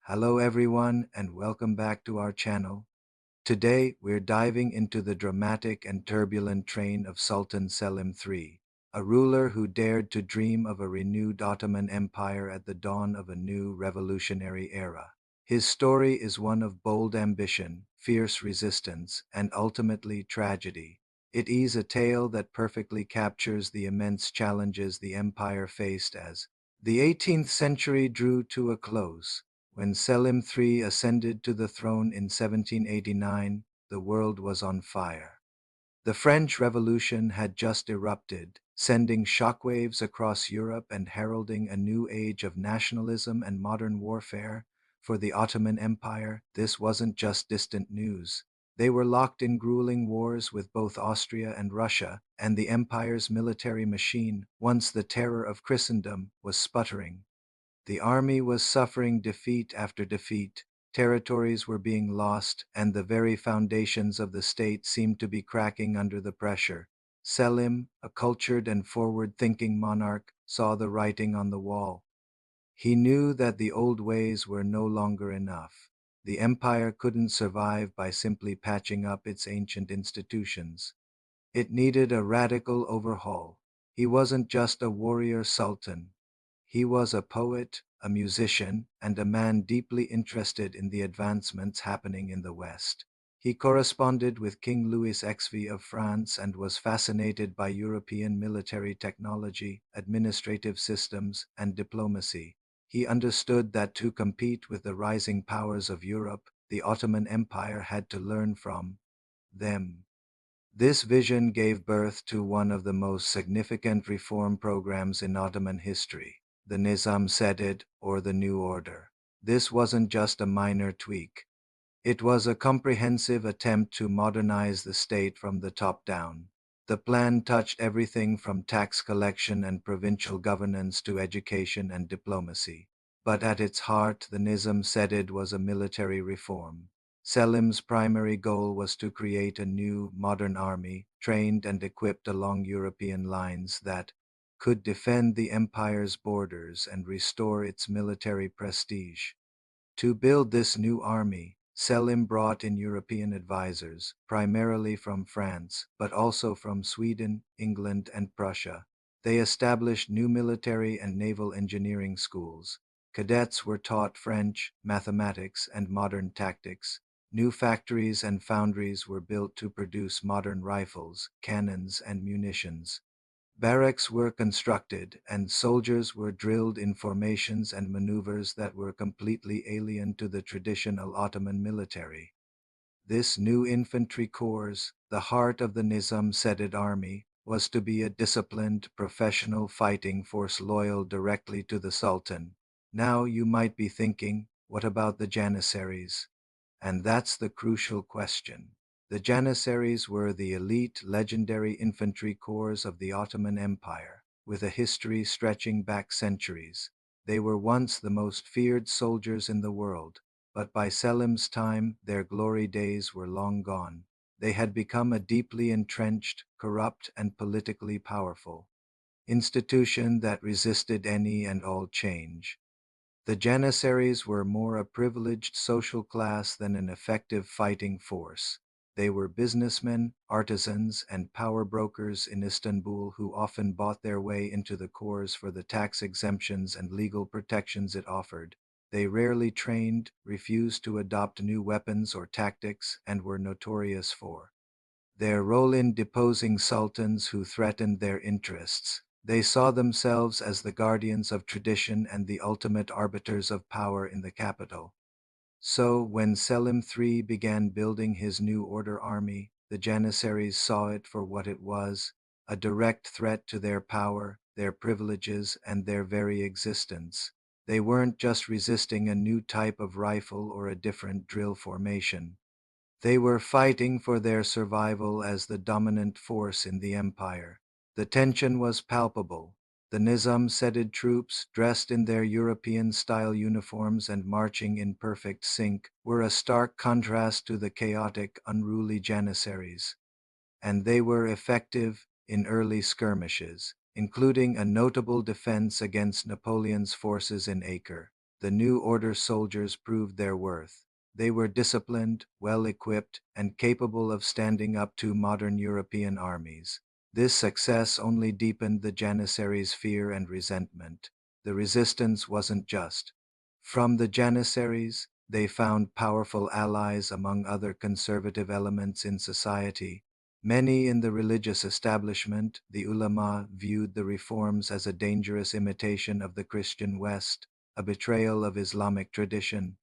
Hello everyone and welcome back to our channel. Today we're diving into the dramatic and turbulent reign of Sultan Selim III, a ruler who dared to dream of a renewed Ottoman Empire at the dawn of a new revolutionary era. His story is one of bold ambition, fierce resistance, and ultimately tragedy. It is a tale that perfectly captures the immense challenges the empire faced as the 18th century drew to a close. When Selim III ascended to the throne in 1789, the world was on fire. The French Revolution had just erupted, sending shockwaves across Europe and heralding a new age of nationalism and modern warfare. For the Ottoman Empire, this wasn't just distant news. They were locked in grueling wars with both Austria and Russia, and the empire's military machine, once the terror of Christendom, was sputtering. The army was suffering defeat after defeat, territories were being lost, and the very foundations of the state seemed to be cracking under the pressure. Selim, a cultured and forward-thinking monarch, saw the writing on the wall. He knew that the old ways were no longer enough. The empire couldn't survive by simply patching up its ancient institutions. It needed a radical overhaul. He wasn't just a warrior sultan. He was a poet, a musician, and a man deeply interested in the advancements happening in the West. He corresponded with King Louis XVI of France and was fascinated by European military technology, administrative systems, and diplomacy. He understood that to compete with the rising powers of Europe, the Ottoman Empire had to learn from them. This vision gave birth to one of the most significant reform programs in Ottoman history, the Nizam-ı Cedid, or the New Order. This wasn't just a minor tweak. It was a comprehensive attempt to modernize the state from the top down. The plan touched everything from tax collection and provincial governance to education and diplomacy. But at its heart, the Nizam-ı Cedid was a military reform. Selim's primary goal was to create a new, modern army, trained and equipped along European lines that could defend the empire's borders and restore its military prestige. To build this new army, Selim brought in European advisors, primarily from France, but also from Sweden, England, and Prussia. They established new military and naval engineering schools. Cadets were taught French, mathematics, and modern tactics. New factories and foundries were built to produce modern rifles, cannons, and munitions. Barracks were constructed, and soldiers were drilled in formations and maneuvers that were completely alien to the traditional Ottoman military. This new infantry corps, the heart of the Nizam-Cedid army, was to be a disciplined, professional fighting force loyal directly to the Sultan. Now you might be thinking, what about the Janissaries? And that's the crucial question. The Janissaries were the elite, legendary infantry corps of the Ottoman Empire, with a history stretching back centuries. They were once the most feared soldiers in the world, but by Selim's time, their glory days were long gone. They had become a deeply entrenched, corrupt, and politically powerful institution that resisted any and all change. The Janissaries were more a privileged social class than an effective fighting force. They were businessmen, artisans, and power brokers in Istanbul who often bought their way into the corps for the tax exemptions and legal protections it offered. They rarely trained, refused to adopt new weapons or tactics, and were notorious for their role in deposing sultans who threatened their interests. They saw themselves as the guardians of tradition and the ultimate arbiters of power in the capital. So, when Selim III began building his new order army, the Janissaries saw it for what it was, a direct threat to their power, their privileges, and their very existence. They weren't just resisting a new type of rifle or a different drill formation. They were fighting for their survival as the dominant force in the empire. The tension was palpable. The Nizam-Cedid troops, dressed in their European-style uniforms and marching in perfect sync, were a stark contrast to the chaotic, unruly Janissaries. And they were effective in early skirmishes, including a notable defense against Napoleon's forces in Acre. the new order soldiers proved their worth. They were disciplined, well-equipped, and capable of standing up to modern European armies. This success only deepened the Janissaries' fear and resentment. The resistance wasn't just. From the Janissaries, they found powerful allies among other conservative elements in society. Many in the religious establishment, the ulama, viewed the reforms as a dangerous imitation of the Christian West, a betrayal of Islamic tradition.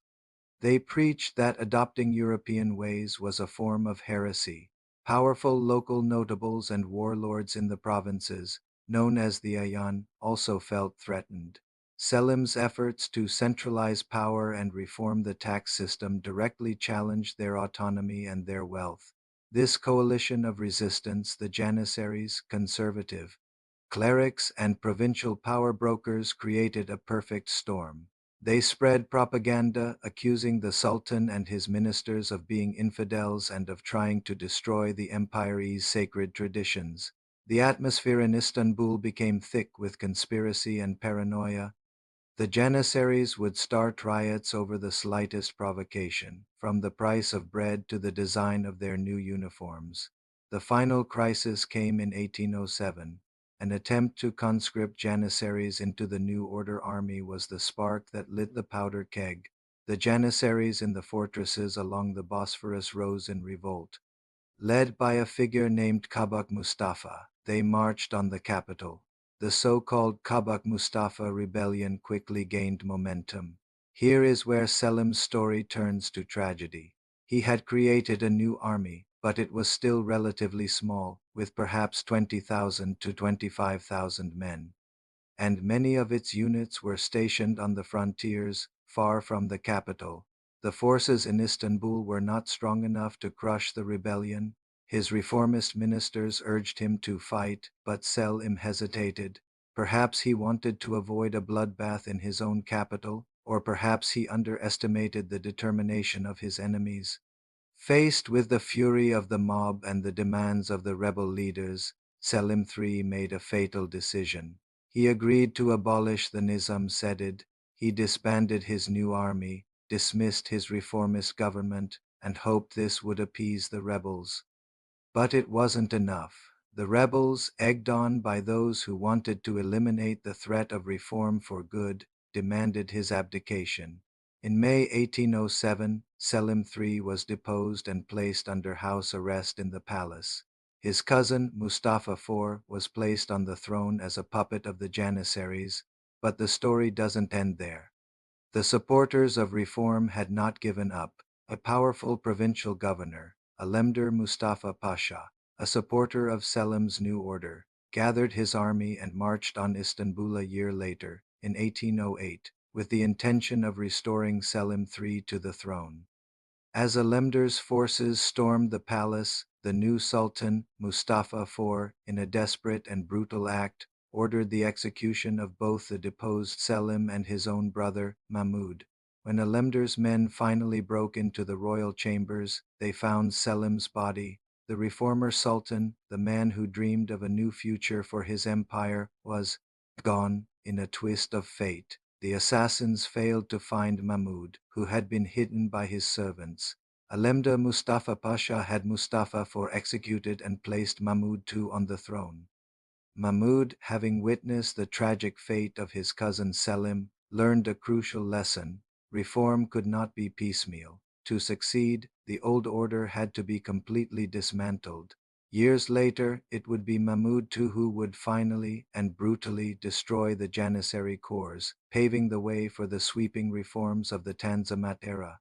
They preached that adopting European ways was a form of heresy. Powerful local notables and warlords in the provinces, known as the Ayan, also felt threatened. Selim's efforts to centralize power and reform the tax system directly challenged their autonomy and their wealth. This coalition of resistance, the Janissaries, conservative, clerics, and provincial power brokers, created a perfect storm. They spread propaganda accusing the Sultan and his ministers of being infidels and of trying to destroy the empire's sacred traditions. The atmosphere in Istanbul became thick with conspiracy and paranoia. The Janissaries would start riots over the slightest provocation, from the price of bread to the design of their new uniforms. The final crisis came in 1807. An attempt to conscript Janissaries into the new order army was the spark that lit the powder keg. The Janissaries in the fortresses along the Bosphorus rose in revolt. Led by a figure named Kabak Mustafa, they marched on the capital. The so-called Kabak Mustafa rebellion quickly gained momentum. Here is where Selim's story turns to tragedy. He had created a new army, but it was still relatively small, with perhaps 20,000 to 25,000 men, and many of its units were stationed on the frontiers, far from the capital. The forces in Istanbul were not strong enough to crush the rebellion. His reformist ministers urged him to fight, but Selim hesitated. Perhaps he wanted to avoid a bloodbath in his own capital, or perhaps he underestimated the determination of his enemies. Faced with the fury of the mob and the demands of the rebel leaders, Selim III made a fatal decision. He agreed to abolish the Nizam-ı Cedid. He disbanded his new army, dismissed his reformist government, and hoped this would appease the rebels. But it wasn't enough. The rebels, egged on by those who wanted to eliminate the threat of reform for good, demanded his abdication. In May 1807, Selim III was deposed and placed under house arrest in the palace. His cousin, Mustafa IV, was placed on the throne as a puppet of the Janissaries, but the story doesn't end there. The supporters of reform had not given up. A powerful provincial governor, Alemdar Mustafa Pasha, a supporter of Selim's new order, gathered his army and marched on Istanbul a year later, in 1808, with the intention of restoring Selim III to the throne. As Alemdar's forces stormed the palace, the new Sultan, Mustafa IV, in a desperate and brutal act, ordered the execution of both the deposed Selim and his own brother, Mahmud. When Alemdar's men finally broke into the royal chambers, they found Selim's body. The reformer sultan, the man who dreamed of a new future for his empire, was gone in a twist of fate. The assassins failed to find Mahmud, who had been hidden by his servants. Alemdar Mustafa Pasha had Mustafa IV executed and placed Mahmud II on the throne. Mahmud, having witnessed the tragic fate of his cousin Selim, learned a crucial lesson. Reform could not be piecemeal. To succeed, the old order had to be completely dismantled. Years later, it would be Mahmud II who would finally and brutally destroy the Janissary corps, paving the way for the sweeping reforms of the Tanzimat era.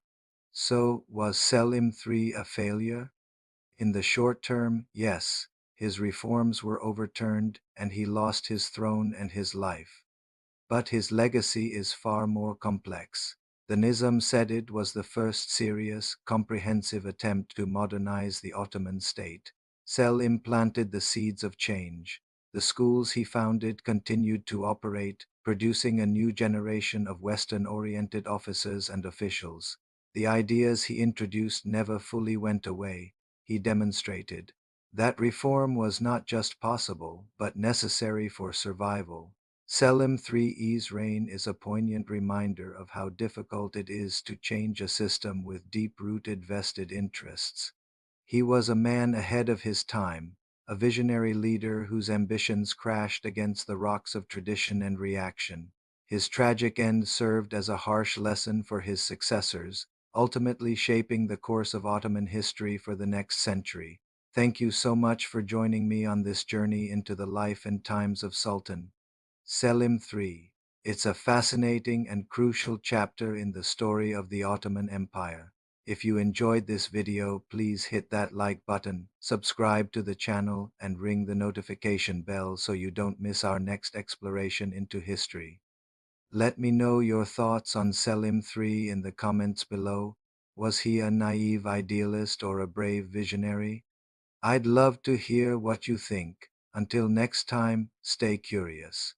So, was Selim III a failure? In the short term, yes. His reforms were overturned, and he lost his throne and his life. But his legacy is far more complex. The Nizam-ı Cedid was the first serious, comprehensive attempt to modernize the Ottoman state. Selim planted the seeds of change. The schools he founded continued to operate, producing a new generation of Western-oriented officers and officials. The ideas he introduced never fully went away. He demonstrated that reform was not just possible, but necessary for survival. Selim III's reign is a poignant reminder of how difficult it is to change a system with deep-rooted vested interests. He was a man ahead of his time, a visionary leader whose ambitions crashed against the rocks of tradition and reaction. His tragic end served as a harsh lesson for his successors, ultimately shaping the course of Ottoman history for the next century. Thank you so much for joining me on this journey into the life and times of Sultan Selim III. It's a fascinating and crucial chapter in the story of the Ottoman Empire. If you enjoyed this video, please hit that like button, subscribe to the channel, and ring the notification bell so you don't miss our next exploration into history. Let me know your thoughts on Selim III in the comments below. Was he a naive idealist or a brave visionary? I'd love to hear what you think. Until next time, stay curious.